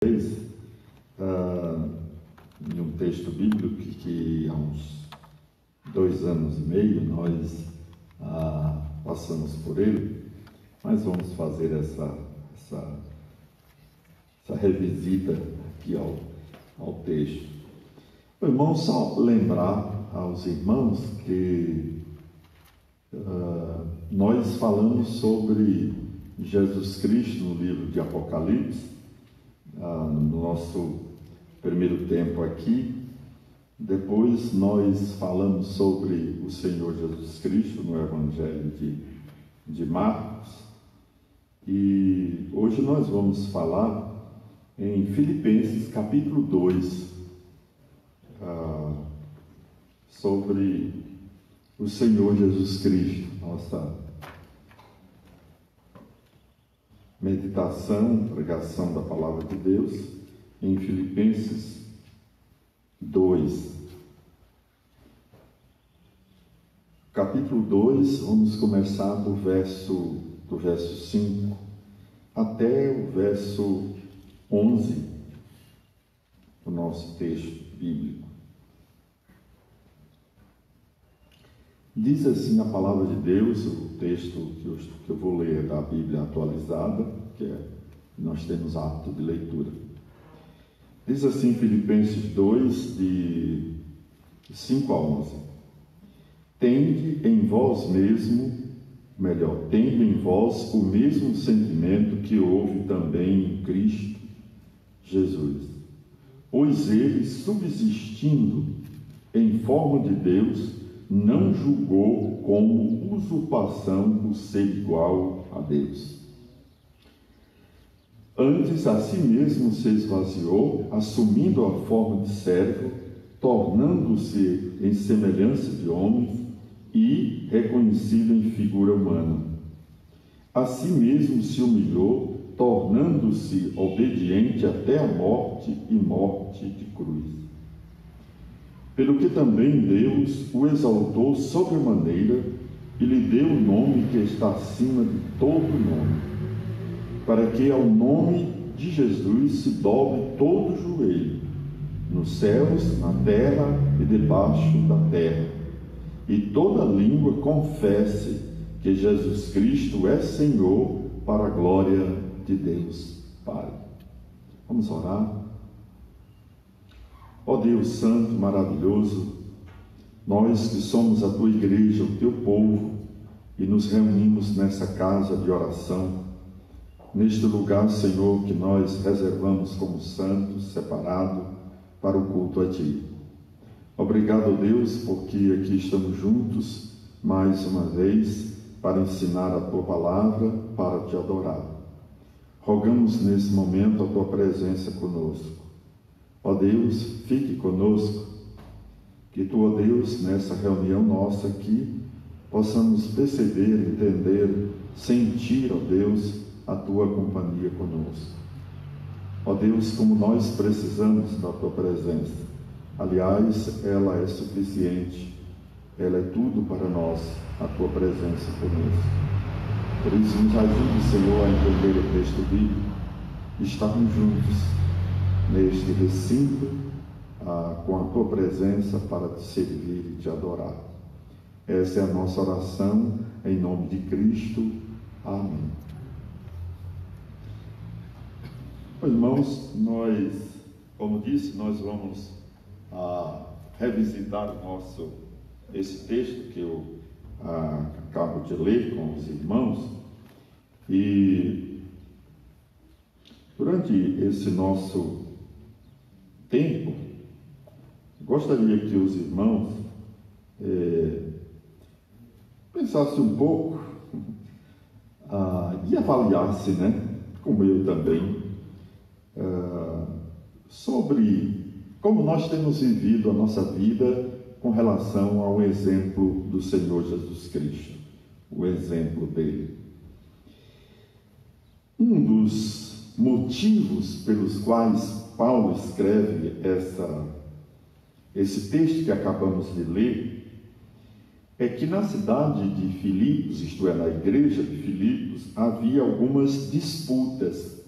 Em um texto bíblico que há uns 2 anos e meio nós passamos por ele, mas vamos fazer essa revisita aqui ao texto. Irmão, só lembrar aos irmãos que nós falamos sobre Jesus Cristo no livro de Apocalipse, no nosso primeiro tempo aqui. Depois nós falamos sobre o Senhor Jesus Cristo no Evangelho de Marcos, e hoje nós vamos falar em Filipenses capítulo 2, sobre o Senhor Jesus Cristo. Nossa meditação, pregação da Palavra de Deus em Filipenses 2. Capítulo 2, vamos começar do verso 5 até o verso 11 do nosso texto bíblico. Diz assim a Palavra de Deus, o texto que eu vou ler da Bíblia atualizada, nós temos hábito de leitura. Diz assim Filipenses 2, de 5 a 11. Tende em vós o mesmo sentimento que houve também em Cristo Jesus. Pois ele, subsistindo em forma de Deus, não julgou como usurpação o ser igual a Deus. Antes, a si mesmo se esvaziou, assumindo a forma de servo, tornando-se em semelhança de homens e reconhecido em figura humana. A si mesmo se humilhou, tornando-se obediente até a morte e morte de cruz. Pelo que também Deus o exaltou sobremaneira e lhe deu o nome que está acima de todo nome, para que ao nome de Jesus se dobre todo o joelho, nos céus, na terra e debaixo da terra, e toda língua confesse que Jesus Cristo é Senhor, para a glória de Deus Pai. Vamos orar? Ó Deus Santo, maravilhoso, nós que somos a Tua igreja, o Teu povo, e nos reunimos nessa casa de oração, neste lugar, Senhor, que nós reservamos como santo, separado para o culto a Ti. Obrigado, Deus, porque aqui estamos juntos, mais uma vez, para ensinar a Tua palavra, para Te adorar. Rogamos nesse momento a Tua presença conosco. Ó Deus, fique conosco, que Tu, ó Deus, nessa reunião nossa aqui, possamos perceber, entender, sentir, ó Deus, a Tua companhia conosco. Ó Deus, como nós precisamos da Tua presença. Aliás, ela é suficiente, ela é tudo para nós, a Tua presença conosco. Por isso, nos ajude, Senhor, a entender o texto bíblico, estarmos juntos neste recinto, com a Tua presença para Te servir e Te adorar. Essa é a nossa oração, em nome de Cristo. Amém. Irmãos, nós, como disse, nós vamos revisitar esse texto que eu acabo de ler com os irmãos, e durante esse nosso tempo, gostaria que os irmãos pensassem um pouco e avaliassem, como eu também, sobre como nós temos vivido a nossa vida com relação ao exemplo do Senhor Jesus Cristo, o exemplo dele. Um dos motivos pelos quais Paulo escreve esse texto que acabamos de ler é que na cidade de Filipos, isto é, na igreja de Filipos, havia algumas disputas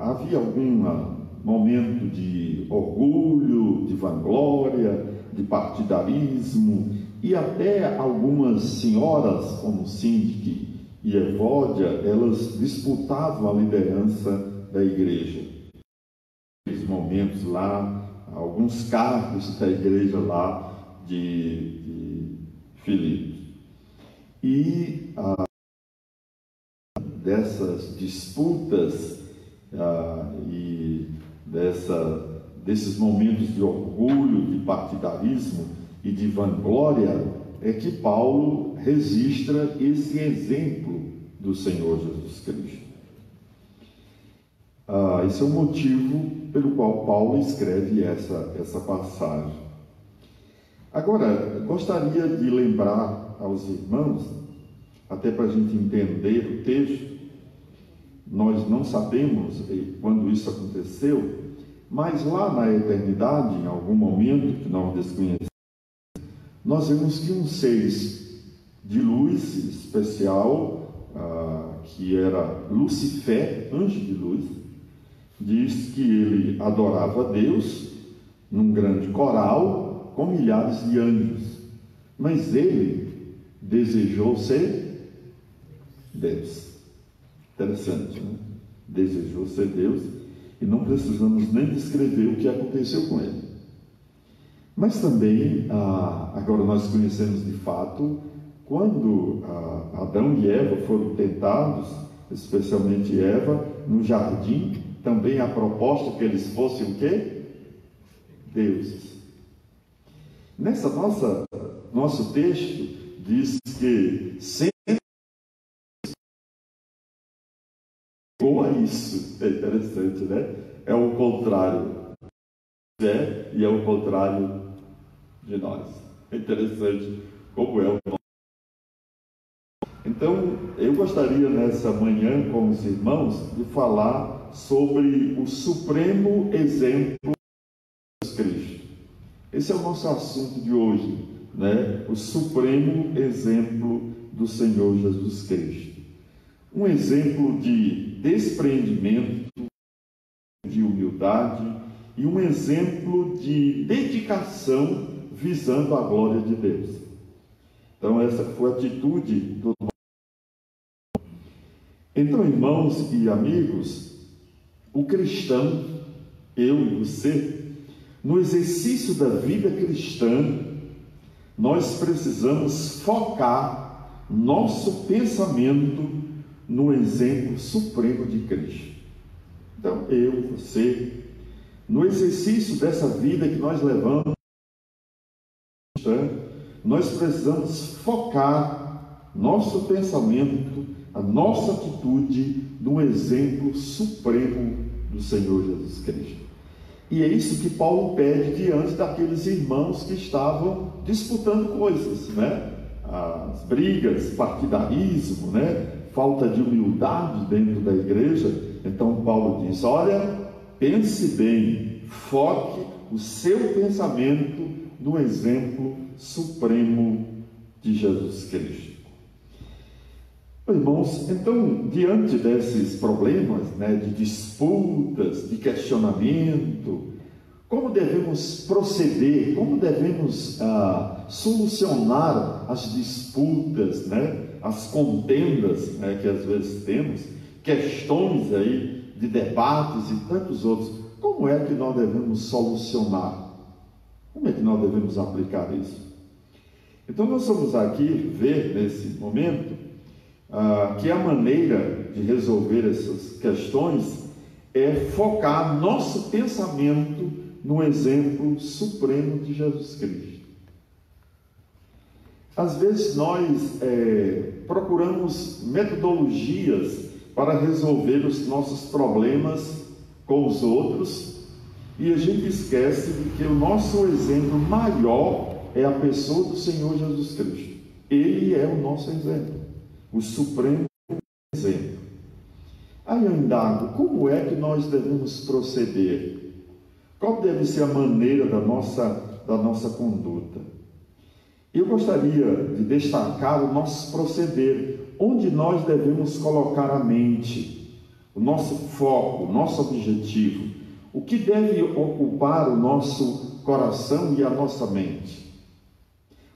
havia algum momento de orgulho, de vanglória, de partidarismo, e até algumas senhoras, como Síndique e Evódia, elas disputavam a liderança da igreja. Nesses momentos lá, alguns cargos da igreja lá de Filipe. E dessas disputas e desses momentos de orgulho, de partidarismo e de vanglória, é que Paulo registra esse exemplo do Senhor Jesus Cristo. Esse é o motivo pelo qual Paulo escreve essa passagem. Agora, gostaria de lembrar aos irmãos, até para a gente entender o texto, nós não sabemos quando isso aconteceu, mas lá na eternidade, em algum momento que nós desconhecemos, nós vemos que um ser de luz especial, que era Lucifer, anjo de luz, diz que ele adorava a Deus num grande coral com milhares de anjos, mas ele desejou ser Deus. Interessante, né? Desejou ser Deus, e não precisamos nem descrever o que aconteceu com ele. Mas também, agora nós conhecemos de fato, quando Adão e Eva foram tentados, especialmente Eva, no jardim, também a proposta que eles fossem o quê? Deuses. Nosso texto diz que sempre chegou a isso. É interessante, né? É o contrário. E é o contrário de nós. É interessante como é o nosso. Então, eu gostaria nessa manhã com os irmãos de falar sobre o supremo exemplo de Jesus Cristo. Esse é o nosso assunto de hoje, né? O supremo exemplo do Senhor Jesus Cristo. Um exemplo de despreendimento, de humildade e um exemplo de dedicação visando a glória de Deus. Então, essa foi a atitude do. Então, irmãos e amigos, o cristão, eu e você, no exercício da vida cristã, nós precisamos focar nosso pensamento no exemplo supremo de Cristo. Então, eu, você, no exercício dessa vida que nós levamos, nós precisamos focar nosso pensamento, a nossa atitude no exemplo supremo do Senhor Jesus Cristo. E é isso que Paulo pede diante daqueles irmãos que estavam disputando coisas, né? As brigas, partidarismo, né? Falta de humildade dentro da igreja. Então Paulo diz: olha, pense bem, foque o seu pensamento no exemplo supremo de Jesus Cristo. Irmãos, então, diante desses problemas, né, de disputas, de questionamento, como devemos proceder, como devemos solucionar as disputas, né, as contendas, né, que às vezes temos, questões aí de debates e tantos outros, como é que nós devemos solucionar? Como é que nós devemos aplicar isso? Então, nós vamos aqui ver nesse momento que a maneira de resolver essas questões é focar nosso pensamento no exemplo supremo de Jesus Cristo. Às vezes nós procuramos metodologias para resolver os nossos problemas com os outros e a gente esquece de que o nosso exemplo maior é a pessoa do Senhor Jesus Cristo. Ele é o nosso exemplo, o supremo exemplo. Aí eu indago, como é que nós devemos proceder? Qual deve ser a maneira da nossa conduta? Eu gostaria de destacar o nosso proceder, onde nós devemos colocar a mente, o nosso foco, o nosso objetivo, o que deve ocupar o nosso coração e a nossa mente,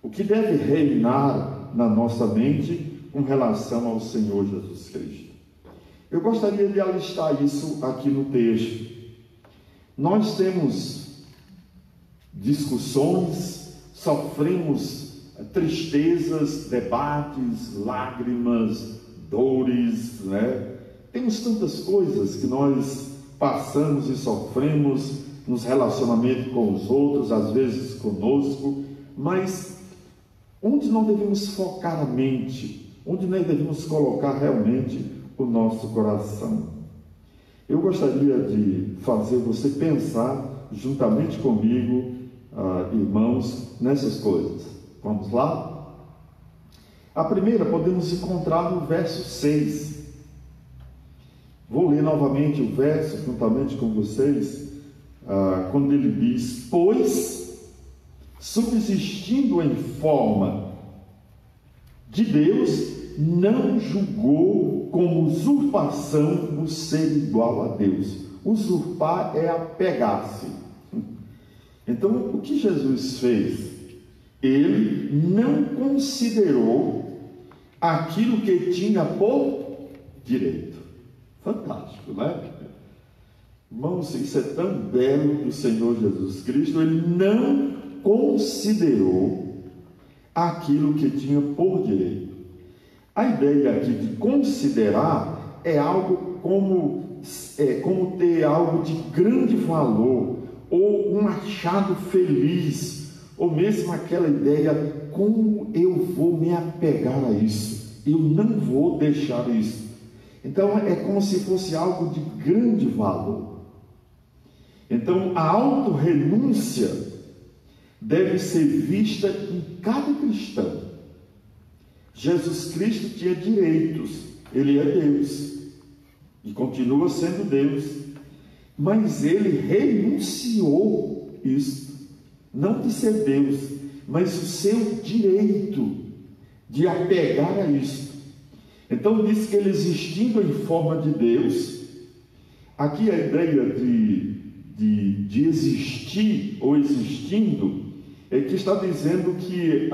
o que deve reinar na nossa mente com relação ao Senhor Jesus Cristo. Eu gostaria de alistar isso aqui no texto. Nós temos discussões, sofremos tristezas, debates, lágrimas, dores, né? Temos tantas coisas que nós passamos e sofremos nos relacionamentos com os outros, às vezes conosco, mas onde nós devemos focar a mente, onde nós devemos colocar realmente o nosso coração. Eu gostaria de fazer você pensar juntamente comigo, irmãos, nessas coisas. Vamos lá? A primeira podemos encontrar no verso 6. Vou ler novamente o verso juntamente com vocês, quando ele diz: pois, subsistindo em forma de Deus, não julgou como usurpação o ser igual a Deus. Usurpar é apegar-se. Então, o que Jesus fez? Ele não considerou aquilo que tinha por direito. Fantástico, né? Irmãos, isso é tão belo do Senhor Jesus Cristo. Ele não considerou aquilo que tinha por direito. A ideia aqui de considerar é algo como ter algo de grande valor, ou um achado feliz, ou mesmo aquela ideia: como eu vou me apegar a isso? Eu não vou deixar isso. Então é como se fosse algo de grande valor. Então a autorrenúncia deve ser vista em cada cristão. Jesus Cristo tinha direitos, ele é Deus e continua sendo Deus, mas ele renunciou isso, não de ser Deus, mas o seu direito de apegar a isso. Então diz que ele, existindo em forma de Deus, aqui a ideia de existir ou existindo é que está dizendo que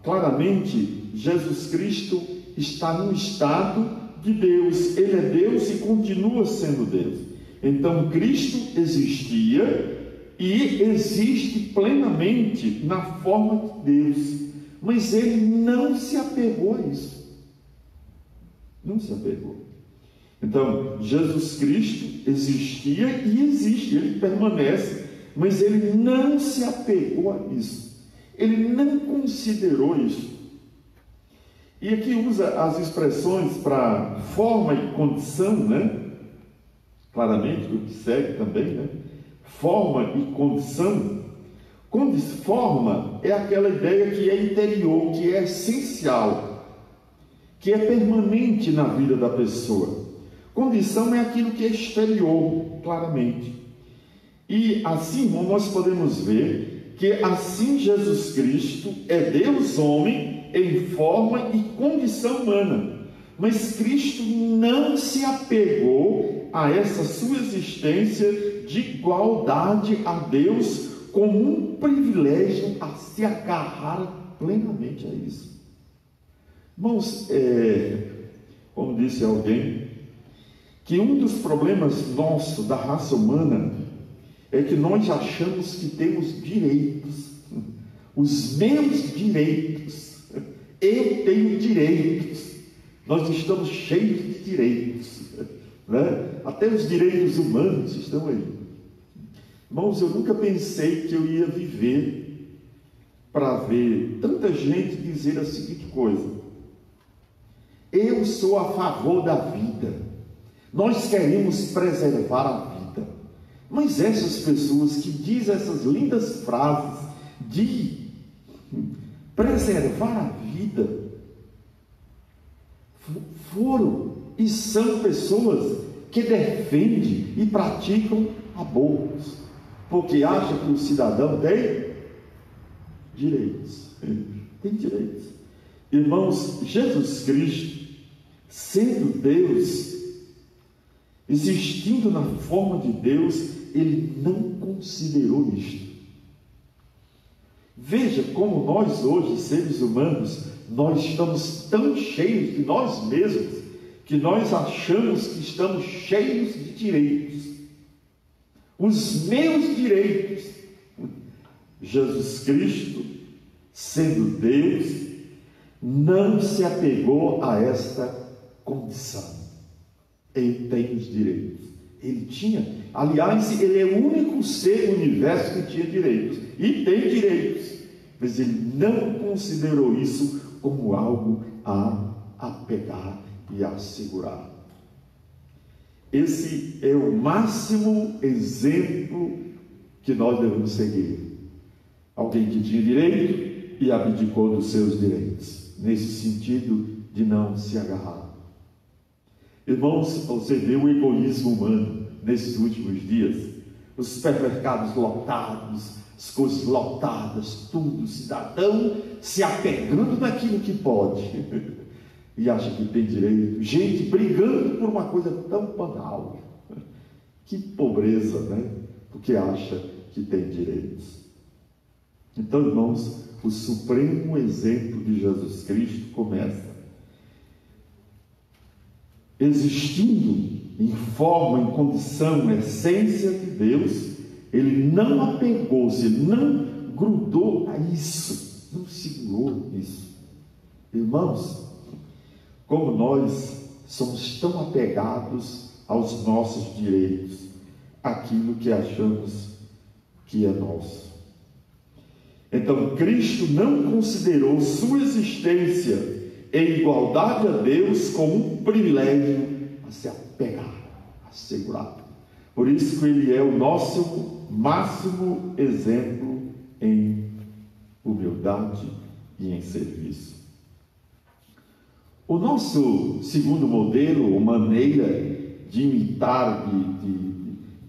claramente Jesus Cristo está no estado de Deus. Ele é Deus e continua sendo Deus. Então Cristo existia e existe plenamente na forma de Deus, mas ele não se apegou a isso. Não se apegou. Então Jesus Cristo existia e existe, ele permanece, mas ele não se apegou a isso. Ele não considerou isso. E aqui usa as expressões para forma e condição, né? Claramente, o que segue também, né? Forma e condição. Forma é aquela ideia que é interior, que é essencial, que é permanente na vida da pessoa. Condição é aquilo que é exterior, claramente. E assim, nós podemos ver que assim Jesus Cristo é Deus homem, em forma e condição humana, mas Cristo não se apegou a essa sua existência de igualdade a Deus como um privilégio a se agarrar plenamente a isso. Irmãos, como disse alguém, que um dos problemas nossos da raça humana é que nós achamos que temos direitos, os meus direitos. Eu tenho direitos, nós estamos cheios de direitos, né? Até os direitos humanos estão aí. Irmãos, eu nunca pensei que eu ia viver para ver tanta gente dizer a seguinte coisa: eu sou a favor da vida, nós queremos preservar a vida. Mas essas pessoas que dizem essas lindas frases de preservar a vida foram e são pessoas que defendem e praticam abortos, porque acham que o cidadão tem direitos. Tem direitos. Irmãos, Jesus Cristo, sendo Deus, existindo na forma de Deus, ele não considerou isto. Veja como nós hoje, seres humanos, nós estamos tão cheios de nós mesmos, que nós achamos que estamos cheios de direitos. Os meus direitos. Jesus Cristo, sendo Deus, não se apegou a esta condição. Ele tem os direitos. Ele tinha, aliás, ele é o único ser do universo que tinha direitos. E tem direitos. Mas ele não considerou isso como algo a apegar e a assegurar. Esse é o máximo exemplo que nós devemos seguir. Alguém que tinha direito e abdicou dos seus direitos, nesse sentido de não se agarrar. Irmãos, você vê o egoísmo humano nesses últimos dias, os supermercados lotados, as coisas lotadas, tudo, o cidadão se apegando naquilo que pode e acha que tem direito, gente brigando por uma coisa tão banal. Que pobreza, né? Porque acha que tem direitos. Então, irmãos, o supremo exemplo de Jesus Cristo começa existindo em forma, em condição, essência de Deus. Ele não apegou-se, ele não grudou a isso, não segurou isso. Irmãos, como nós somos tão apegados aos nossos direitos, aquilo que achamos que é nosso. Então, Cristo não considerou sua existência em igualdade a Deus como um privilégio a se apegar, a segurar. Por isso que ele é o nosso máximo exemplo em humildade e em serviço. O nosso segundo modelo, ou maneira de imitar,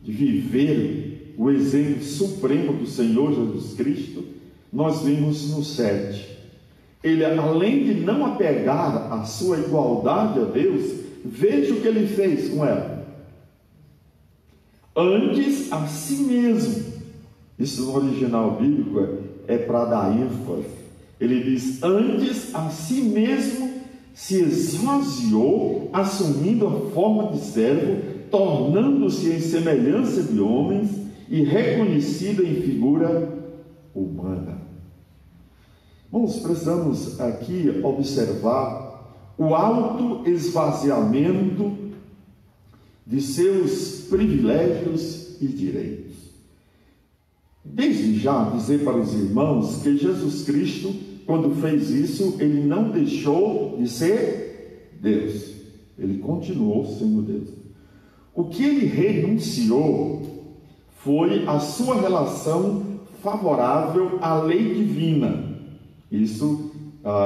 de viver o exemplo supremo do Senhor Jesus Cristo, nós vimos no 7. Ele, além de não apegar a sua igualdade a Deus, veja o que ele fez com ela. Antes a si mesmo. Isso no original bíblico é para dar ênfase. Ele diz: antes a si mesmo se esvaziou, assumindo a forma de servo, tornando-se em semelhança de homens e reconhecido em figura humana. Irmãos, precisamos aqui observar o alto esvaziamento de seus privilégios e direitos. Desde já dizer para os irmãos que Jesus Cristo, quando fez isso, ele não deixou de ser Deus. Ele continuou sendo Deus. O que ele renunciou foi a sua relação favorável à lei divina. Isso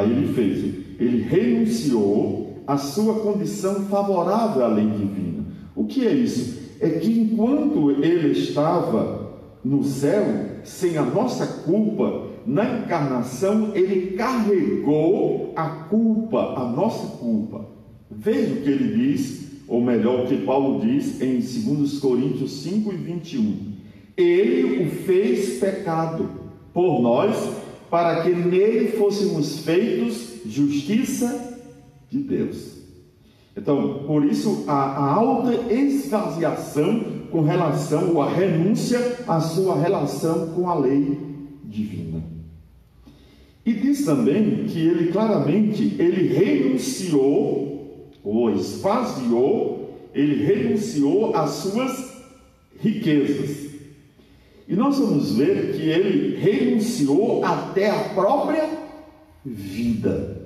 ele fez. Ele renunciou à sua condição favorável à lei divina. O que é isso? É que enquanto ele estava no céu, sem a nossa culpa, na encarnação, ele carregou a culpa, a nossa culpa. Veja o que ele diz, ou melhor, o que Paulo diz em 2 Coríntios 5 e 21. Ele o fez pecado por nós, para que nele fôssemos feitos justiça de Deus. Então, por isso, a alta esvaziação com relação, ou a renúncia à sua relação com a lei divina. E diz também que ele claramente, ele renunciou, ou esvaziou, ele renunciou às suas riquezas. E nós vamos ver que ele renunciou até a própria vida.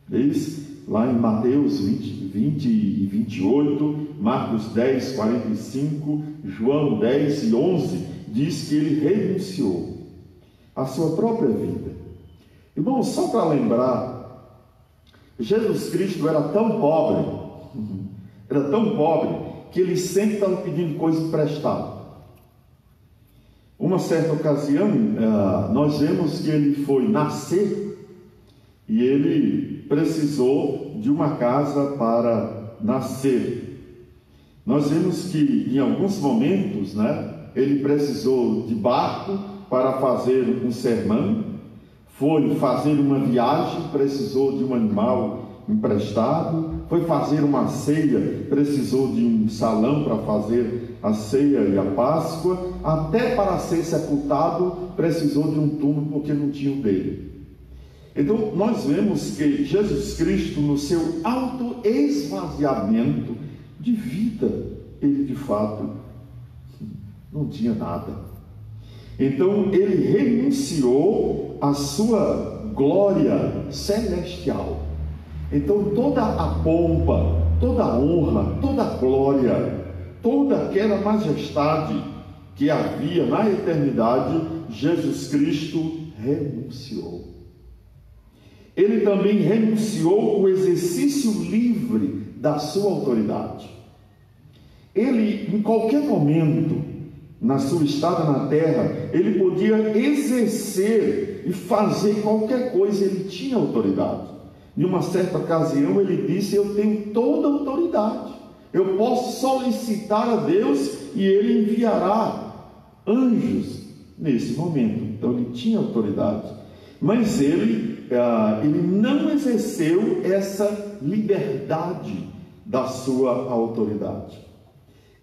Diz lá em Mateus 20 e 28, Marcos 10, 45, João 10 e 11, diz que ele renunciou à sua própria vida. Irmãos, só para lembrar, Jesus Cristo era tão pobre, que ele sempre estava pedindo coisa emprestada. Uma certa ocasião, nós vemos que ele foi nascer e ele precisou de uma casa para nascer. Nós vemos que em alguns momentos, ele precisou de barco para fazer um sermão, foi fazer uma viagem, precisou de um animal emprestado, foi fazer uma ceia, precisou de um salão para fazer a ceia e a Páscoa, até para ser sepultado precisou de um túmulo porque não tinha o dele. Então nós vemos que Jesus Cristo, no seu auto-esvaziamento de vida, ele de fato não tinha nada. Então ele renunciou à sua glória celestial. Então toda a pompa, toda a honra, toda a glória, toda aquela majestade que havia na eternidade, Jesus Cristo renunciou. Ele também renunciou o exercício livre da sua autoridade. Ele, em qualquer momento, na sua estada na terra, ele podia exercer e fazer qualquer coisa, ele tinha autoridade. Em uma certa ocasião ele disse: eu tenho toda a autoridade, eu posso solicitar a Deus e ele enviará anjos nesse momento. Então ele tinha autoridade, mas ele não exerceu essa liberdade da sua autoridade.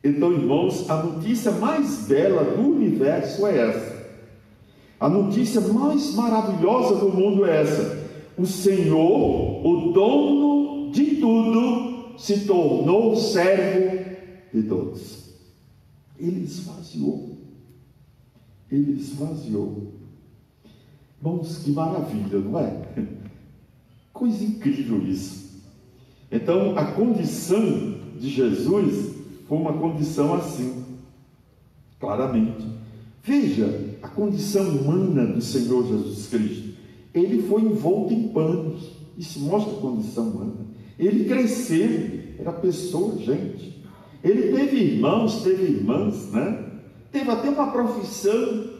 Então, irmãos, a notícia mais bela do universo é essa. A notícia mais maravilhosa do mundo é essa: o Senhor, o dono de tudo, se tornou servo de todos. Ele esvaziou. Ele esvaziou. Irmãos, que maravilha, não é? Coisa incrível isso. Então, a condição de Jesus foi uma condição assim, claramente. Veja a condição humana do Senhor Jesus Cristo. Ele foi envolto em panos. Isso mostra a condição humana. Ele cresceu, era pessoa, gente. Ele teve irmãos, teve irmãs, Teve até uma profissão,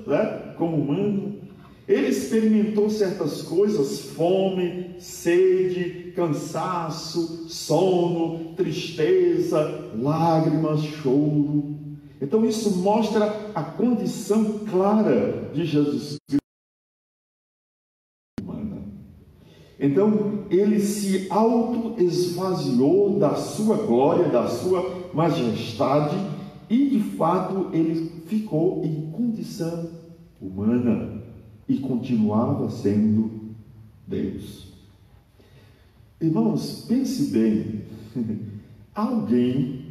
como humano. Ele experimentou certas coisas: fome, sede, cansaço, sono, tristeza, lágrimas, choro. Então isso mostra a condição clara de Jesus Cristo humana. Então ele se auto-esvaziou da sua glória, da sua majestade, e de fato ele ficou em condição humana e continuava sendo Deus. Irmãos, pense bem, alguém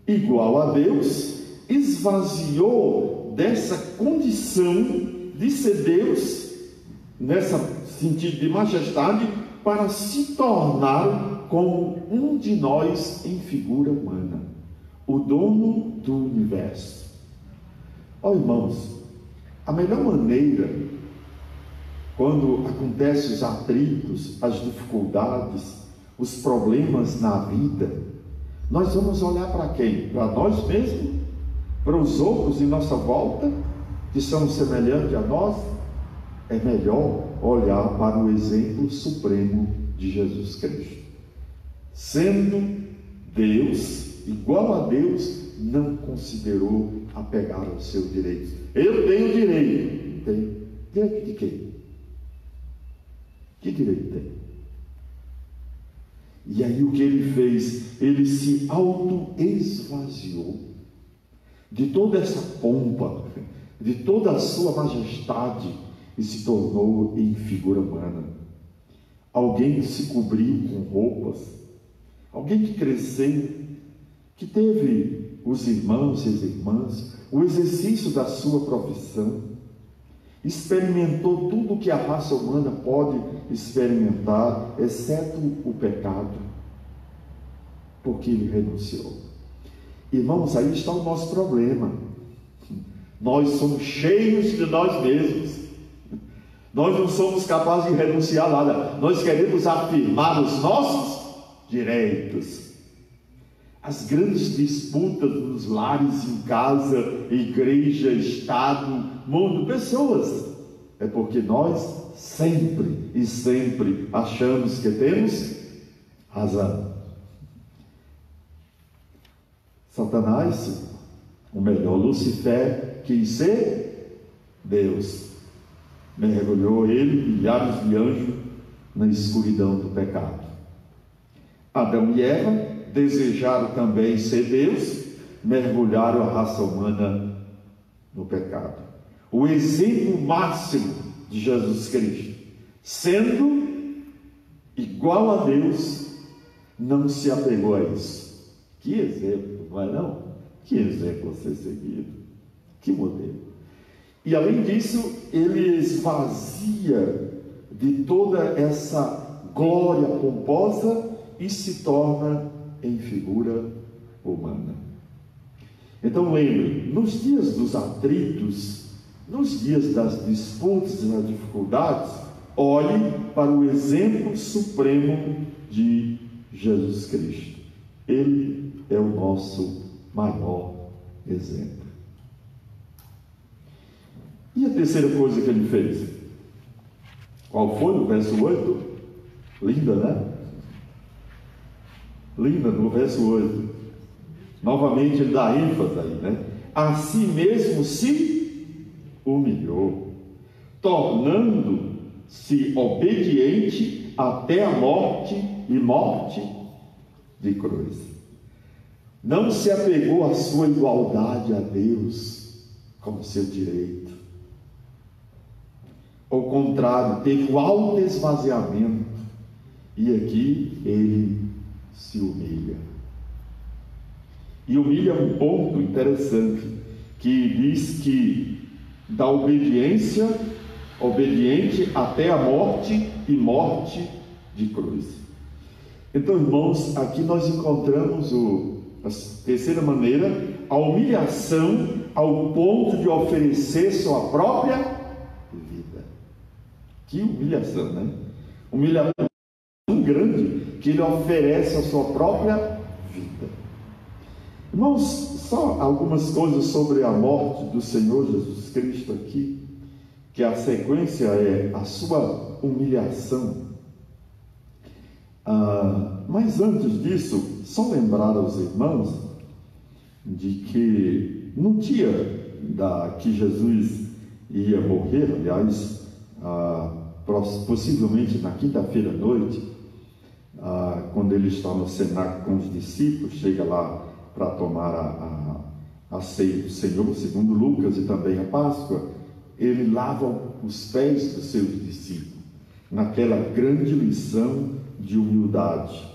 igual a Deus esvaziou dessa condição de ser Deus, nesse sentido de majestade, para se tornar como um de nós em figura humana, o dono do universo. Irmãos, a melhor maneira, quando acontecem os atritos, as dificuldades, os problemas na vida, nós vamos olhar para quem? Para nós mesmos? Para os outros em nossa volta, que são semelhantes a nós? É melhor olhar para o exemplo supremo de Jesus Cristo. Sendo Deus, igual a Deus, não considerou apegar aos seus direitos. Eu tenho direito. Não tem. Direito de quê? Que direito tem? E aí o que ele fez? Ele se auto-esvaziou de toda essa pompa, de toda a sua majestade, e se tornou em figura humana. Alguém que se cobriu com roupas, alguém que cresceu, que teve os irmãos e as irmãs, o exercício da sua profissão, experimentou tudo que a raça humana pode experimentar, exceto o pecado, porque ele renunciou. Irmãos, aí está o nosso problema. Nós somos cheios de nós mesmos. Nós não somos capazes de renunciar a nada. Nós queremos afirmar os nossos direitos. As grandes disputas nos lares, em casa, igreja, Estado, mundo, pessoas, é porque nós sempre e sempre achamos que temos razão. Satanás, ou melhor, Lucifer, quis ser Deus. Mergulhou ele e milhares de anjos na escuridão do pecado. Adão e Eva desejaram também ser Deus, mergulharam a raça humana no pecado. O exemplo máximo de Jesus Cristo, sendo igual a Deus, não se apegou a isso. Que exemplo, não é não? Que exemplo a ser seguido. Que modelo. E além disso, ele esvazia de toda essa glória pomposa e se torna em figura humana. Então lembre, nos dias dos atritos, nos dias das disputas e das dificuldades, olhe para o exemplo supremo de Jesus Cristo. Ele é o nosso maior exemplo. E a terceira coisa que ele fez? Qual foi? No verso 8? Linda, né? Linda, no verso 8. Novamente ele dá ênfase aí, né? A si mesmo se humilhou, tornando-se obediente até a morte e morte de cruz. Não se apegou à sua igualdade a Deus como seu direito. Ao contrário, teve um alto esvaziamento. E aqui ele se humilha. E humilha um ponto interessante, que diz que da obediência, obediente até a morte e morte de cruz. Então, irmãos, aqui nós encontramos a terceira maneira, a humilhação ao ponto de oferecer sua própria vida. Que humilhação, né? Humilhação tão grande que ele oferece a sua própria vida. Irmãos, só algumas coisas sobre a morte do Senhor Jesus Cristo aqui, que a sequência é a sua humilhação. Mas antes disso, só lembrar aos irmãos de que no dia que Jesus ia morrer, aliás, possivelmente na quinta-feira à noite, quando ele está no cenáculo com os discípulos, chega lá para tomar a ceia do Senhor, segundo Lucas, e também a Páscoa, ele lava os pés dos seus discípulos, naquela grande lição de humildade.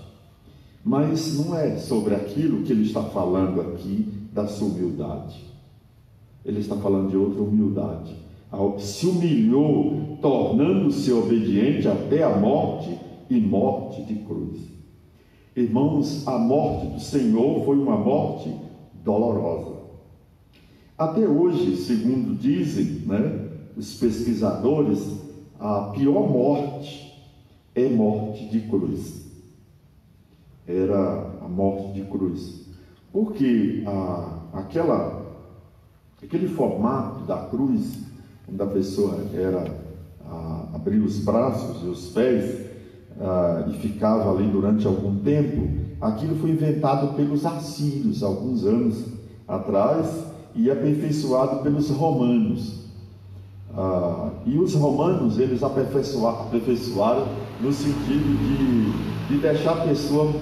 Mas não é sobre aquilo que ele está falando aqui, da sua humildade. Ele está falando de outra humildade. Se humilhou, tornando-se obediente até a morte e morte de cruz. Irmãos, a morte do Senhor foi uma morte dolorosa. Até hoje, segundo dizem, né, os pesquisadores, a pior morte é morte de cruz. Era a morte de cruz. Porque aquele formato da cruz, quando a pessoa abria os braços e os pés e ficava ali durante algum tempo, aquilo foi inventado pelos assírios alguns anos atrás e aperfeiçoado pelos romanos. E os romanos, eles aperfeiçoaram no sentido de deixar a pessoa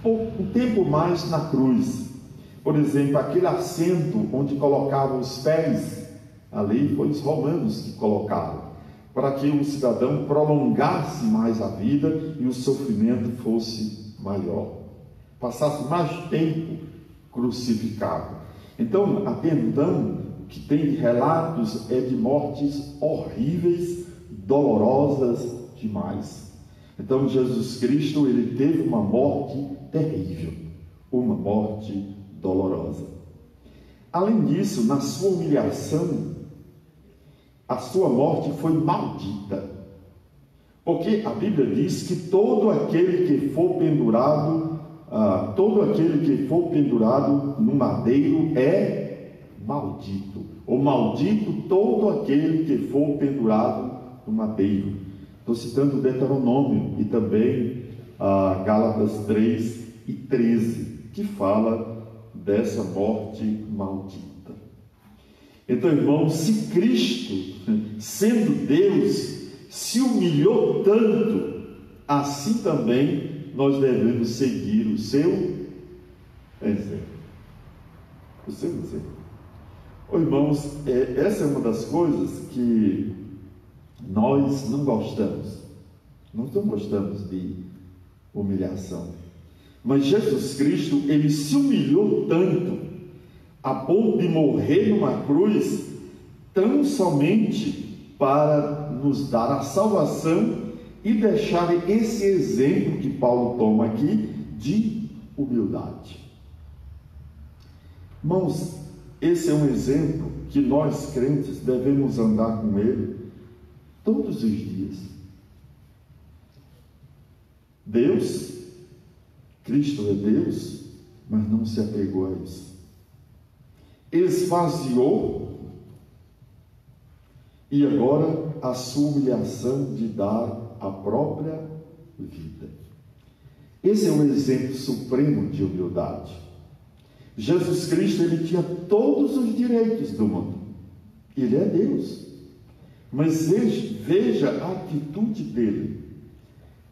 um tempo mais na cruz. Por exemplo, aquele assento onde colocavam os pés, ali foi os romanos que colocaram, para que o cidadão prolongasse mais a vida e o sofrimento fosse maior, passasse mais tempo crucificado. Então, a tendão que tem relatos é de mortes horríveis, dolorosas demais. Então, Jesus Cristo, ele teve uma morte terrível, uma morte dolorosa. Além disso, na sua humilhação, a sua morte foi maldita, porque a Bíblia diz que todo aquele que for pendurado no madeiro é maldito, ou maldito todo aquele que for pendurado no madeiro. Estou citando o Deuteronômio e também Gálatas 3 e 13, que fala dessa morte maldita. Então, irmãos, se Cristo, sendo Deus, se humilhou tanto, assim também nós devemos seguir o seu exemplo. O seu exemplo. Irmãos, essa é uma das coisas que nós não gostamos. Nós não gostamos de humilhação. Mas Jesus Cristo, ele se humilhou tanto, a ponto de morrer numa cruz, tão somente para nos dar a salvação e deixar esse exemplo que Paulo toma aqui de humildade. Irmãos, esse é um exemplo que nós crentes devemos andar com ele todos os dias. Deus, Cristo é Deus, mas não se apegou a isso. Esvaziou e agora a sua humilhação de dar a própria vida. Esse é o exemplo supremo de humildade. Jesus Cristo, ele tinha todos os direitos do mundo. Ele é Deus. Mas veja a atitude dele,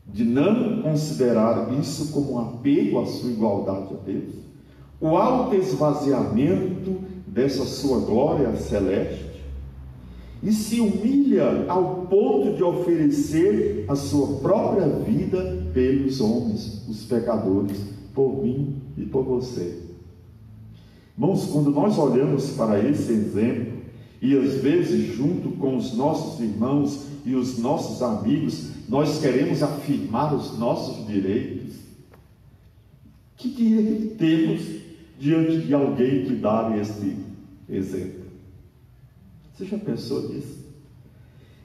de não considerar isso como um apego à sua igualdade a Deus, o autoesvaziamento dessa sua glória celeste, e se humilha ao ponto de oferecer a sua própria vida pelos homens, os pecadores, por mim e por você. Irmãos, quando nós olhamos para esse exemplo, e às vezes junto com os nossos irmãos e os nossos amigos, nós queremos afirmar os nossos direitos, que direito temos diante de alguém que dá esse exemplo? Você já pensou nisso?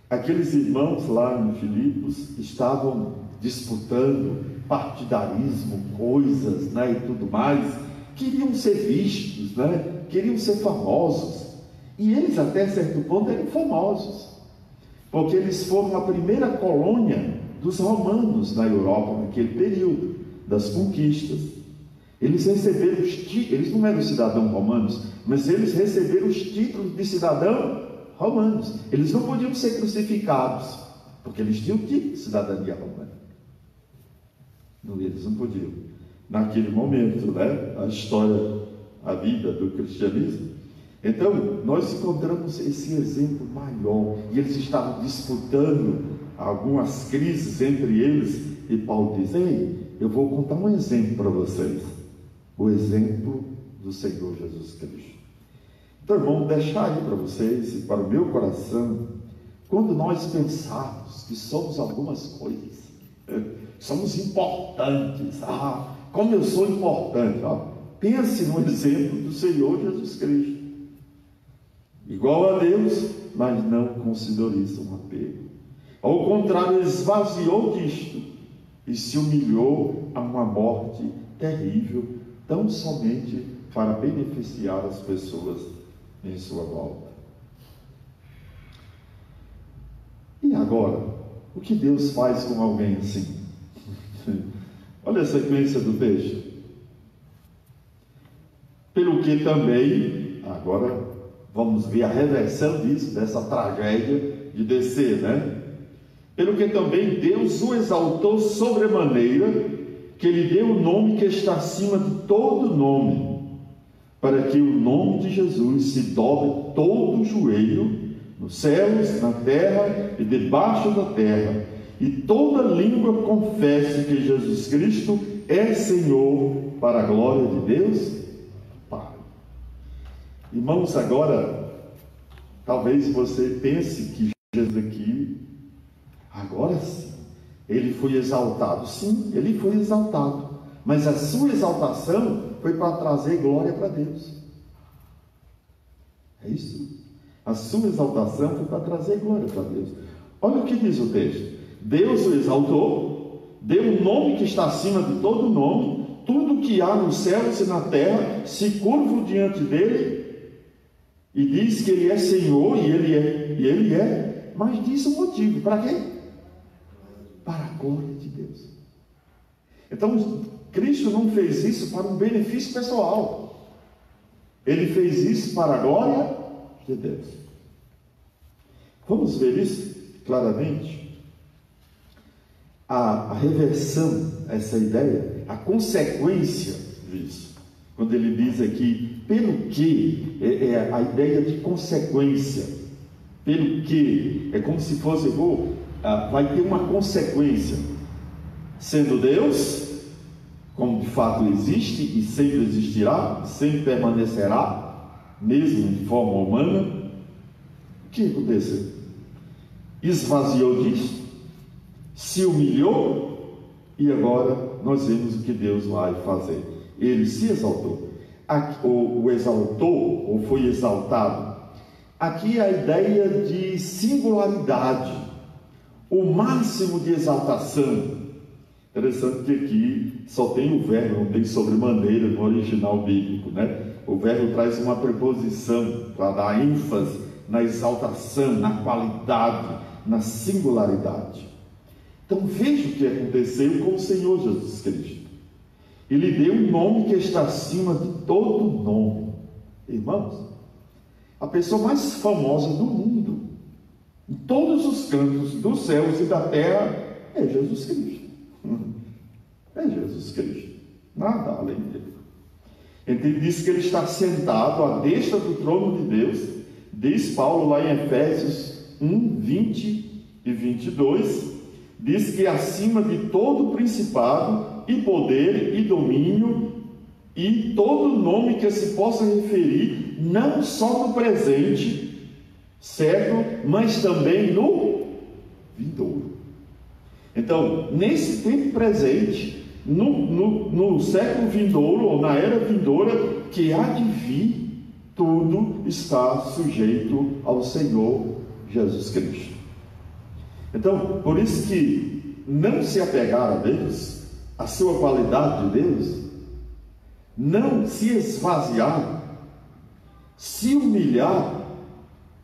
Aqueles irmãos lá em Filipos estavam disputando partidarismo, coisas, né, e tudo mais, queriam ser vistos, né, queriam ser famosos, e eles até certo ponto eram famosos, porque eles foram a primeira colônia dos romanos na Europa naquele período das conquistas. Eles receberam os títulos, eles não eram cidadãos romanos, mas eles receberam os títulos de cidadão romanos. Eles não podiam ser crucificados, porque eles tinham o título de cidadania romana. Não, eles não podiam. Naquele momento, né, a história, a vida do cristianismo. Então, nós encontramos esse exemplo maior, e eles estavam disputando algumas crises entre eles, e Paulo diz: ei, eu vou contar um exemplo para vocês, o exemplo do Senhor Jesus Cristo. Então, vamos deixar aí para vocês e para o meu coração, quando nós pensarmos que somos algumas coisas, somos importantes, como eu sou importante, pense no exemplo do Senhor Jesus Cristo, igual a Deus, mas não considerou isso um apego. Ao contrário, esvaziou disto e se humilhou a uma morte terrível, tão somente para beneficiar as pessoas em sua volta. E agora, o que Deus faz com alguém assim? Olha a sequência do texto. Pelo que também, agora vamos ver a reversão disso, dessa tragédia de descer, né? Pelo que também Deus o exaltou sobremaneira, que lhe deu o nome que está acima de todo nome, para que o nome de Jesus se dobre todo o joelho, nos céus, na terra e debaixo da terra, e toda língua confesse que Jesus Cristo é Senhor, para a glória de Deus Pai. Irmãos, agora, talvez você pense que Jesus aqui, agora sim, ele foi exaltado. Sim, ele foi exaltado, mas a sua exaltação foi para trazer glória para Deus. É isso. A sua exaltação foi para trazer glória para Deus. Olha o que diz o texto. Deus o exaltou, deu um nome que está acima de todo nome, tudo que há nos céus e na terra se curva diante dele, e diz que ele é Senhor, e ele é, mas diz o motivo, para quê? Para a glória de Deus. Então, Cristo não fez isso para um benefício pessoal. Ele fez isso para a glória de Deus. Vamos ver isso claramente? A reversão, essa ideia, a consequência disso. Quando ele diz aqui, pelo que, é a ideia de consequência. Pelo que, é como se fosse, vai ter uma consequência. Sendo Deus, como de fato existe e sempre existirá, sempre permanecerá, mesmo de forma humana, o que aconteceu? Esvaziou disso, se humilhou, e agora nós vemos o que Deus vai fazer. Ele se exaltou, ou exaltou, ou foi exaltado. Aqui é a ideia de singularidade, o máximo de exaltação. Interessante que aqui só tem o verbo, não tem sobremaneira no original bíblico, né? O verbo traz uma preposição para dar ênfase na exaltação, na qualidade, na singularidade. Então veja o que aconteceu com o Senhor Jesus Cristo. Ele deu um nome que está acima de todo nome. Irmãos, a pessoa mais famosa do mundo, em todos os cantos dos céus e da terra, é Jesus Cristo. É Jesus Cristo, nada além dele. Ele diz que ele está sentado à destra do trono de Deus. Diz Paulo lá em Efésios 1, 20 e 22, diz que acima de todo principado e poder e domínio e todo nome que se possa referir, não só no presente, certo? Mas também no vindouro. Então, nesse tempo presente, no século vindouro, ou na era vindoura, que há de vir, tudo está sujeito ao Senhor Jesus Cristo. Então, por isso que não se apegar a Deus, a sua qualidade de Deus, não se esvaziar, se humilhar,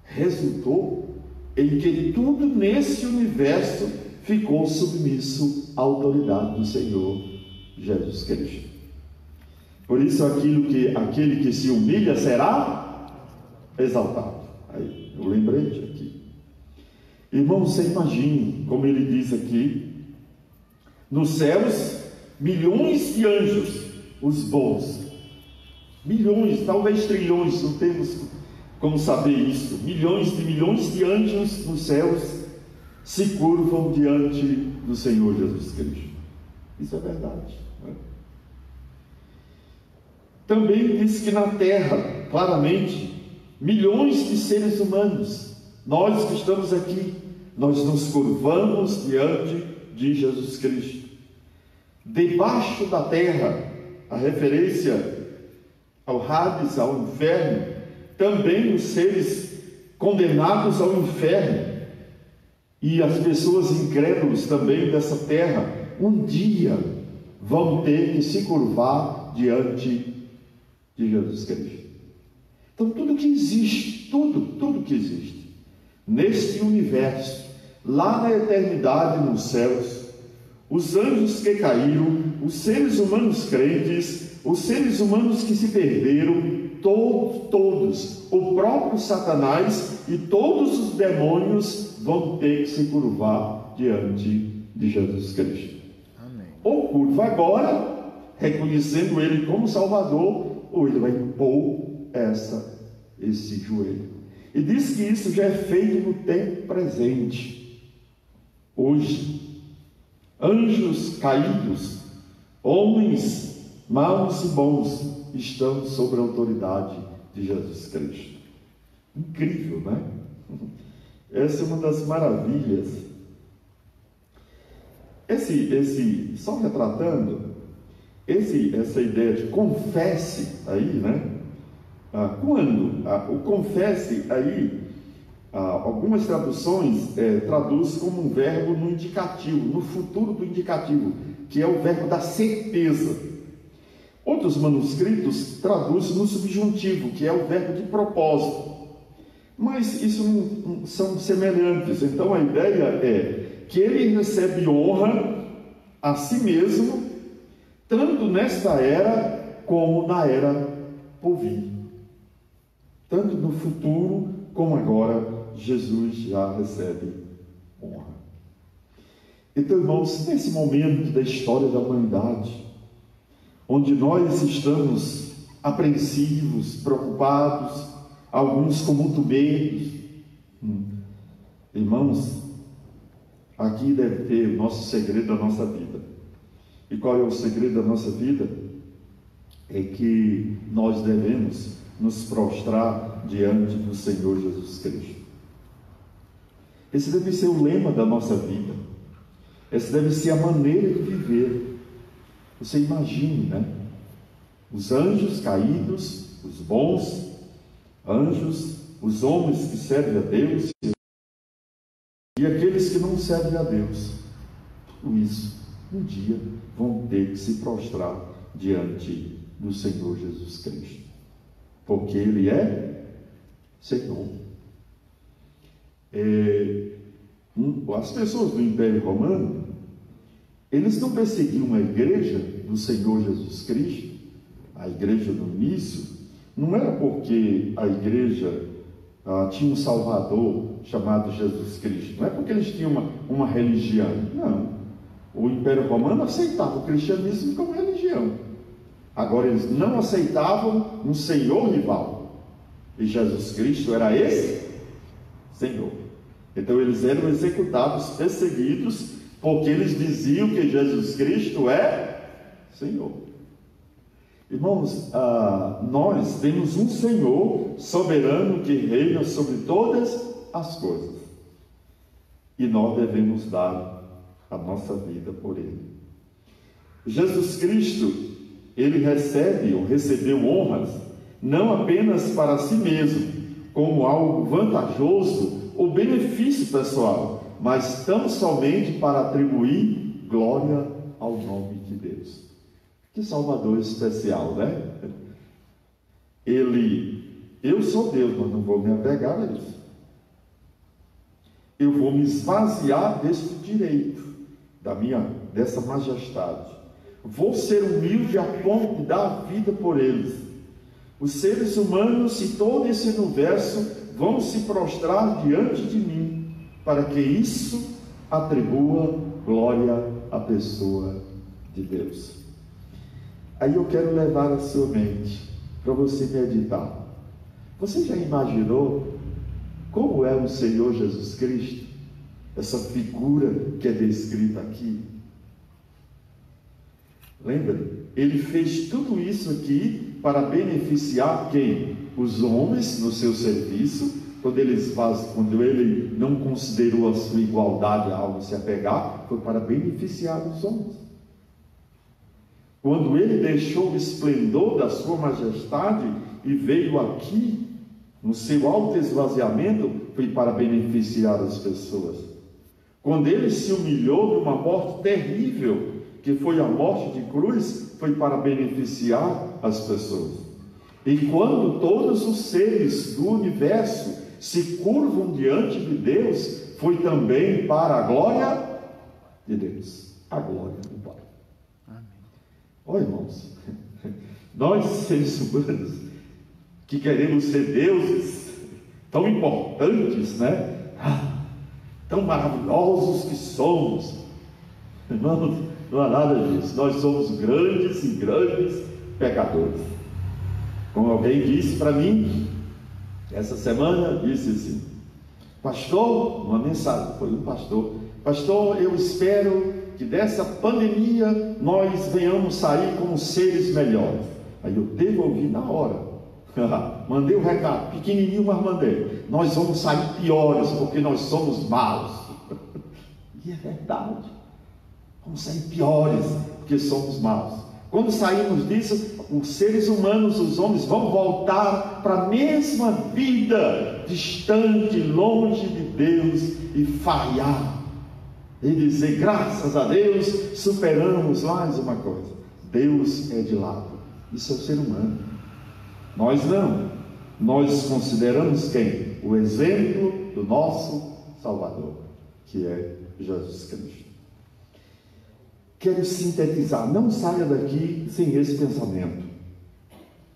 resultou em que tudo nesse universo ficou submisso à autoridade do Senhor Jesus Cristo. Por isso, aquele que se humilha será exaltado. Aí, eu lembrei de aqui. Irmão, você imagine, como ele diz aqui, nos céus, milhões de anjos, os bons. Milhões, talvez trilhões, não temos como saber isso. Milhões de anjos nos céus se curvam diante do Senhor Jesus Cristo. Isso é verdade, né? Também diz que na terra, claramente, milhões de seres humanos, nós que estamos aqui, nós nos curvamos diante de Jesus Cristo. Debaixo da terra, a referência ao Hades, ao inferno, também os seres condenados ao inferno, e as pessoas incrédulas também dessa terra, um dia vão ter que se curvar diante de Jesus Cristo. Então tudo que existe, tudo que existe neste universo, lá na eternidade nos céus, os anjos que caíram, os seres humanos crentes, os seres humanos que se perderam, todos, o próprio Satanás e todos os demônios vão ter que se curvar diante de Jesus Cristo. Amém. Ou curva agora, reconhecendo Ele como Salvador, ou ele vai impor esse joelho. E diz que isso já é feito no tempo presente. Hoje, anjos caídos, homens maus e bons, estão sob a autoridade de Jesus Cristo. Incrível, né? Essa é uma das maravilhas. Só retratando, essa ideia de confesse aí, né? O confesse aí, algumas traduções traduz como um verbo no indicativo, no futuro do indicativo, que é o verbo da certeza. Outros manuscritos traduzem no subjuntivo, que é o verbo de propósito. Mas isso não são semelhantes. Então a ideia é que ele recebe honra a si mesmo, tanto nesta era como na era por vir. Tanto no futuro como agora, Jesus já recebe honra. Então, irmãos, nesse momento da história da humanidade, onde nós estamos apreensivos, preocupados, alguns com muito medo, irmãos, aqui deve ter o nosso segredo da nossa vida. E qual é o segredo da nossa vida? É que nós devemos nos prostrar diante do Senhor Jesus Cristo. Esse deve ser o lema da nossa vida. Essa deve ser a maneira de viver. Você imagine, né? Os anjos caídos, os bons anjos, os homens que servem a Deus e aqueles que não servem a Deus. Tudo isso, um dia, vão ter que se prostrar diante do Senhor Jesus Cristo. Porque Ele é Senhor. As pessoas do Império Romano, eles não perseguiam a igreja do Senhor Jesus Cristo, a igreja no início, não era porque a igreja tinha um Salvador chamado Jesus Cristo, não é porque eles tinham uma religião, não. O Império Romano aceitava o cristianismo como religião. Agora, eles não aceitavam um Senhor rival, e Jesus Cristo era esse Senhor. Então eles eram executados, perseguidos, porque eles diziam que Jesus Cristo é Senhor. Irmãos, nós temos um Senhor soberano que reina sobre todas as coisas, e nós devemos dar a nossa vida por Ele. Jesus Cristo, Ele recebeu honras, não apenas para si mesmo, como algo vantajoso ou benefício pessoal, mas tão somente para atribuir glória ao nome de Deus. Que Salvador especial, né? Eu sou Deus, mas não vou me apegar a isso. Eu vou me esvaziar desse direito, dessa majestade. Vou ser humilde a ponto de dar a vida por eles. Os seres humanos e todo esse universo vão se prostrar diante de mim, para que isso atribua glória à pessoa de Deus. Aí eu quero levar a sua mente para você meditar. Você já imaginou como é o Senhor Jesus Cristo? Essa figura que é descrita aqui. Lembra? Ele fez tudo isso aqui para beneficiar quem? Os homens no seu serviço, quando ele não considerou a sua igualdade algo a se apegar, foi para beneficiar os homens. Quando ele deixou o esplendor da sua majestade e veio aqui, no seu alto esvaziamento, foi para beneficiar as pessoas. Quando ele se humilhou numa morte terrível, que foi a morte de cruz, foi para beneficiar as pessoas. E quando todos os seres do universo se curvam diante de Deus, foi também para a glória de Deus, a glória do Pai. Amém. Olha, irmãos, nós seres humanos que queremos ser deuses tão importantes, né? Tão maravilhosos que somos, irmãos, não há nada disso. Nós somos grandes e grandes pecadores. Como alguém disse para mim essa semana, disse assim: pastor, uma mensagem, foi um pastor, eu espero que dessa pandemia nós venhamos sair como seres melhores. Aí eu devolvi na hora, mandei o recado, pequenininho, mas mandei: nós vamos sair piores, porque nós somos maus. E é verdade, vamos sair piores, porque somos maus. Quando saímos disso, os seres humanos, os homens, vão voltar para a mesma vida, distante, longe de Deus, e falhar, e dizer: graças a Deus, superamos mais uma coisa. Deus é de lado. Isso é o ser humano. Nós não. Nós consideramos quem? O exemplo do nosso Salvador, que é Jesus Cristo. Quero sintetizar, não saia daqui sem esse pensamento.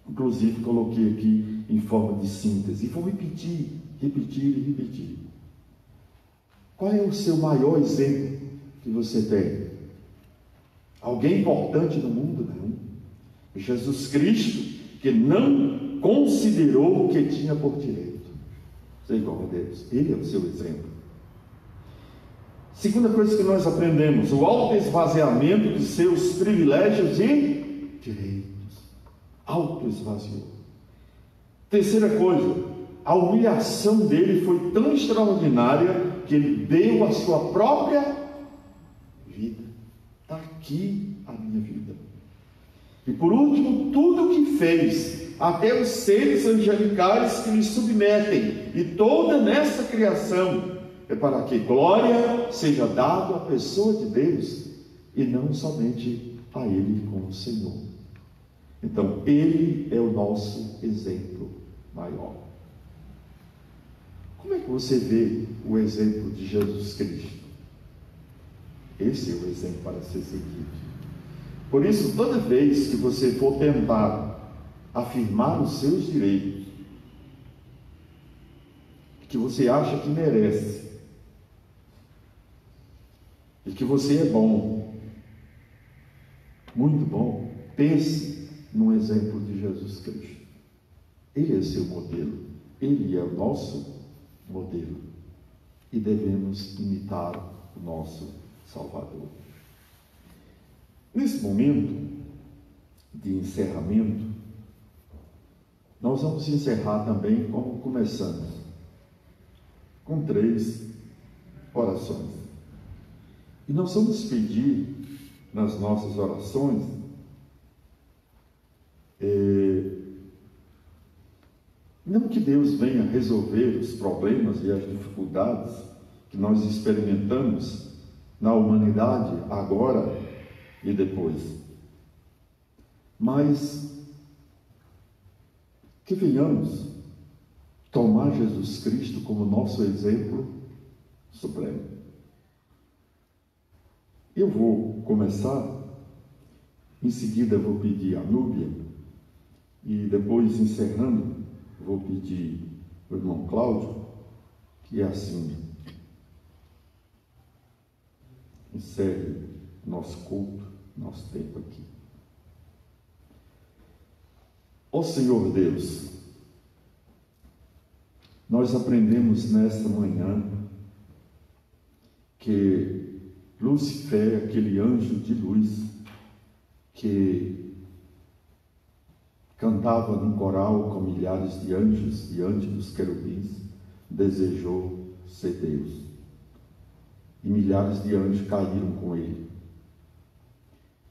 Inclusive coloquei aqui em forma de síntese. E vou repetir. Qual é o seu maior exemplo que você tem? Alguém importante no mundo? Não. Jesus Cristo, que não considerou o que tinha por direito ser igual a Deus. Ele é o seu exemplo. Segunda coisa que nós aprendemos: o autoesvaziamento de seus privilégios e direitos. Autoesvaziou. Terceira coisa: a humilhação dele foi tão extraordinária que ele deu a sua própria vida. Está aqui a minha vida. E por último, tudo o que fez, até os seres angelicais que lhe submetem, e toda nessa criação, é para que glória seja dada à pessoa de Deus, e não somente a Ele como Senhor. Então, Ele é o nosso exemplo maior. Como é que você vê o exemplo de Jesus Cristo? Esse é o exemplo para ser seguido. Por isso, toda vez que você for tentar afirmar os seus direitos, que você acha que merece, e que você é bom, muito bom, pense no exemplo de Jesus Cristo. Ele é seu modelo, ele é o nosso modelo, e devemos imitar o nosso Salvador. Nesse momento de encerramento, nós vamos encerrar também como começamos, com 3 orações. E nós vamos pedir nas nossas orações não que Deus venha resolver os problemas e as dificuldades que nós experimentamos na humanidade agora e depois, mas que venhamos tomar Jesus Cristo como nosso exemplo supremo. Eu vou começar, em seguida vou pedir a Núbia, e depois, encerrando, vou pedir o irmão Cláudio, que é assim, encerre nosso culto, nosso tempo aqui. Ó Senhor Deus, nós aprendemos nesta manhã que Lucifer, aquele anjo de luz que cantava num coral com milhares de anjos diante dos querubins, desejou ser Deus. E milhares de anjos caíram com ele.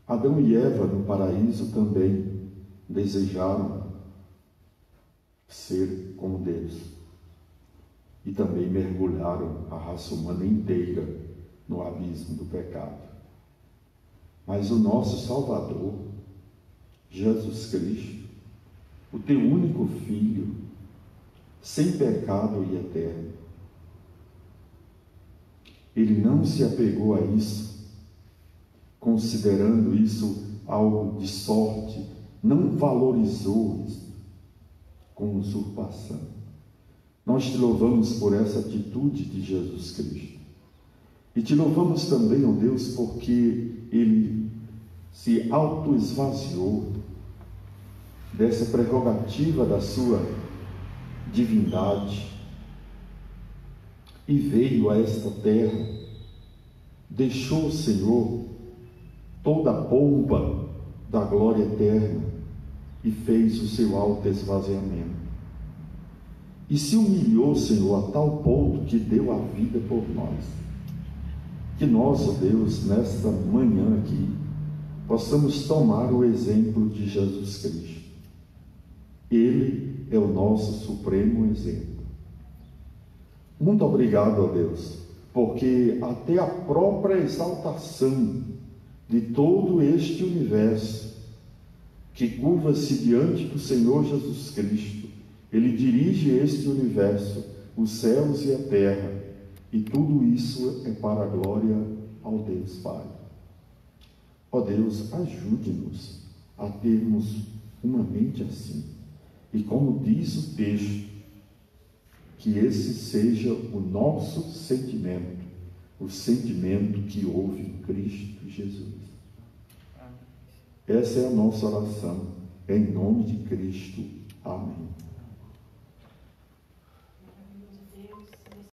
Adão e Eva no paraíso também desejaram ser como Deus. E também mergulharam a raça humana inteira no abismo do pecado. Mas o nosso Salvador, Jesus Cristo, o teu único Filho, sem pecado e eterno, ele não se apegou a isso, considerando isso algo de sorte, não valorizou isso com usurpação. Nós te louvamos por essa atitude de Jesus Cristo. E te louvamos também, ó Deus, porque ele se autoesvaziou dessa prerrogativa da sua divindade e veio a esta terra, deixou o Senhor toda a pompa da glória eterna e fez o seu autoesvaziamento. E se humilhou, Senhor, a tal ponto que deu a vida por nós. Que nós, ó Deus, nesta manhã aqui, possamos tomar o exemplo de Jesus Cristo. Ele é o nosso supremo exemplo. Muito obrigado, ó Deus, porque até a própria exaltação de todo este universo que curva-se diante do Senhor Jesus Cristo, ele dirige este universo, os céus e a terra, e tudo isso é para a glória ao Deus Pai. Ó Deus, ajude-nos a termos uma mente assim, E como diz o texto, que esse seja o nosso sentimento, o sentimento que houve em Cristo Jesus. Essa é a nossa oração, em nome de Cristo.